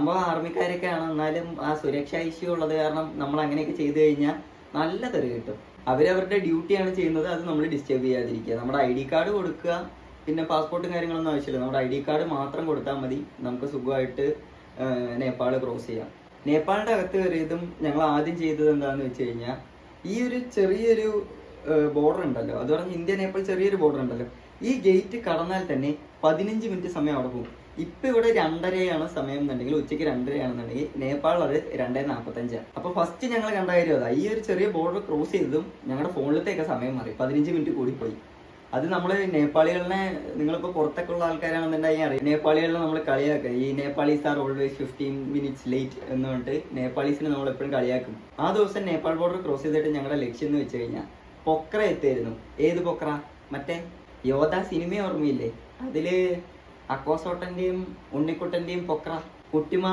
നമ്മൾ ആർമിക്കാരൊക്കെയാണ്, എന്നാലും ആ സുരക്ഷാ ഇഷ്യൂ ഉള്ളത് കാരണം നമ്മൾ അങ്ങനെയൊക്കെ ചെയ്തു കഴിഞ്ഞാൽ നല്ല തെറി കിട്ടും. അവരവരുടെ ഡ്യൂട്ടിയാണ് ചെയ്യുന്നത്, അത് നമ്മൾ ഡിസ്റ്റർബ് ചെയ്യാതിരിക്കുക. നമ്മുടെ ID കാർഡ് കൊടുക്കുക, പിന്നെ പാസ്പോർട്ടും കാര്യങ്ങളൊന്നും ആവശ്യമില്ല. നമ്മുടെ ID കാർഡ് മാത്രം കൊടുത്താൽ മതി, നമുക്ക് സുഖമായിട്ട് നേപ്പാൾ ക്രോസ് ചെയ്യാം. നേപ്പാളിൻ്റെ അകത്ത് കയറിയതും ഞങ്ങൾ ആദ്യം ചെയ്തത് എന്താണെന്ന് വെച്ച് കഴിഞ്ഞാൽ, ഈ ഒരു ചെറിയൊരു ബോർഡർ ഉണ്ടല്ലോ, അത് പറഞ്ഞ് ഇന്ത്യ നേപ്പാൾ ചെറിയൊരു ബോർഡർ ഉണ്ടല്ലോ, ഈ ഗേറ്റ് കടന്നാൽ തന്നെ 15 മിനിറ്റ് സമയം അവിടെ പോകും. ഇപ്പം ഇവിടെ 2:30 സമയം എന്നുണ്ടെങ്കിൽ, ഉച്ചയ്ക്ക് 2:30 നേപ്പാളിൽ അത് 2:45. അപ്പോൾ ഫസ്റ്റ് ഞങ്ങൾ കണ്ട കാര്യം അതാ, ഈ ഒരു ചെറിയ ബോർഡർ ക്രോസ് ചെയ്തതും ഞങ്ങളുടെ ഫോണിലത്തേക്ക് സമയം മാറി, 15 മിനിറ്റ് കൂടിപ്പോയി. അത് നമ്മൾ നേപ്പാളികളിനെ, നിങ്ങളിപ്പോൾ പുറത്തൊക്കെ ഉള്ള ആൾക്കാരാണെന്നുണ്ടെങ്കിൽ അറിയാം, നേപ്പാളികളിനെ നമ്മൾ കളിയാക്കുക. ഈ Nepalese are always 15 minutes late എന്ന് പറഞ്ഞിട്ട് നേപ്പാളീസിനെ നമ്മൾ എപ്പോഴും കളിയാക്കും. ആ ദിവസം നേപ്പാൾ ബോർഡർ ക്രോസ് ചെയ്തിട്ട് ഞങ്ങളുടെ ലക്ഷ്യം എന്ന് വെച്ച് കഴിഞ്ഞാൽ പൊക്ര എത്തിയായിരുന്നു. ഏത് പൊക്ര? മറ്റേ യോധ സിനിമ ഓർമ്മയില്ലേ? അതില് അക്കോസോട്ടന്റെയും ഉണ്ണിക്കുട്ടന്റെയും പൊക്ര, കുട്ടിമാ